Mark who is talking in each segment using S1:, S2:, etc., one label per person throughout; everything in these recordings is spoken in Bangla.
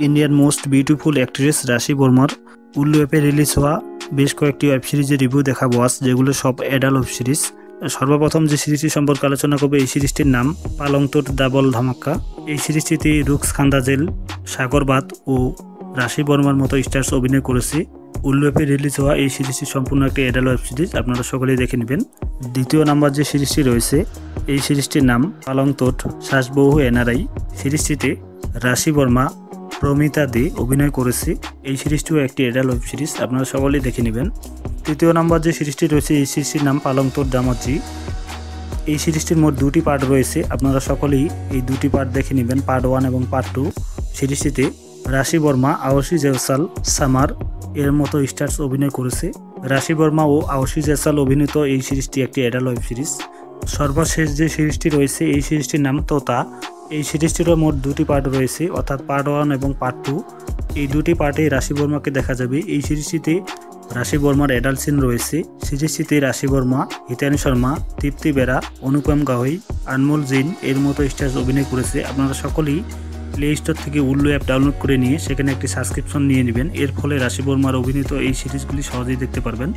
S1: ইন্ডিয়ান মোস্ট বিউটিফুল অ্যাক্ট্রেস রাশি বর্মার উল্লু অ্যাপে রিলিজ হওয়া বেশ কয়েকটি ওয়েব সিরিজের রিভিউ দেখাবো আজ, যেগুলো সব অ্যাডাল্ট ওয়েব সিরিজ। সর্বপ্রথম যে সিরিজটি সম্পর্কে আলোচনা করবে, এই সিরিজটির নাম পালং তোর ডাবল ধামাক্কা। এই সিরিজটিতে রুক্স খান্দাজেল, সাগর বাত ও রাশি বর্মার মতো স্টার্স অভিনয় করেছে। উল্লু অ্যাপে রিলিজ হওয়া এই সিরিজটি সম্পূর্ণ একটি অ্যাডাল্ট ওয়েব সিরিজ, আপনারা সকলেই দেখে নেবেন। দ্বিতীয় নাম্বার যে সিরিজটি রয়েছে, এই সিরিজটির নাম পালং তোট শাসবহু এনআরআই। সিরিজটিতে রাশি বর্মা, প্রমিতা দে অভিনয় করেছে। এই সিরিজটিও একটি অ্যাডাল্ট ওয়েব সিরিজ, আপনারা সকলেই দেখে নেবেন। তৃতীয় নাম্বার যে সিরিজটি রয়েছে, এই সিরিজটির নাম পালং তোর জামাজি। এই সিরিজটির মোট দুটি পার্ট রয়েছে, আপনারা সকলেই এই দুটি পার্ট দেখে নেবেন, পার্ট 1 এবং পার্ট 2। সিরিজটিতে রাশি বর্মা, আওশি জয়সাল, সামার এর মতো স্টার্স অভিনয় করেছে। রাশি বর্মা ও আওশি জয়সাল অভিনীত এই সিরিজটি একটি অ্যাডাল্ট ওয়েব সিরিজ। সর্বশেষ যে সিরিজটি রয়েছে, এই সিরিজটির নাম তোতা। এই সিরিজটিরও মোট দুটি পার্ট রয়েছে, অর্থাৎ পার্ট 1 এবং পার্ট 2। এই দুটি পার্টে রাশি বর্মাকে দেখা যাবে। এই সিরিজটিতে রাশি বর্মার অ্যাডাল্ট সিন রয়েছে। সিরিজটিতে রাশি বর্মা, হিতানি শর্মা, তৃপ্তি বেরা, অনুপম গাহই, আনমোল জিন এর মতো স্টার্স অভিনয় করেছে। আপনারা সকলেই প্লে স্টোর থেকে উল্লু অ্যাপ ডাউনলোড করে নিয়ে সেখানে একটি সাবস্ক্রিপশন নিয়ে নেবেন। এর ফলে রাশি বর্মার অভিনীত এই সিরিজগুলি সহজেই দেখতে পারবেন।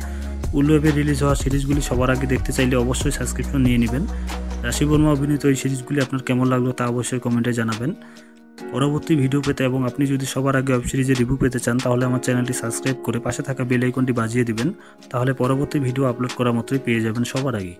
S1: উল্লু অ্যাপে রিলিজ হওয়া সিরিজগুলি সবার আগে দেখতে চাইলে অবশ্যই সাবস্ক্রিপশন নিয়ে নেবেন। রাশি বর্মা অভিনীত এই সিরিজগুলি আপনার কেমন লাগলো তা অবশ্যই কমেন্টে জানাবেন। পরবর্তী ভিডিও পেতে এবং আপনি যদি সবার আগে ওয়েব সিরিজের রিভিউ পেতে চান, তাহলে আমার চ্যানেলটি সাবস্ক্রাইব করে পাশে থাকা বেল আইকনটি বাজিয়ে দিবেন। তাহলে পরবর্তী ভিডিও আপলোড করা মাত্রই পেয়ে যাবেন সবার আগে।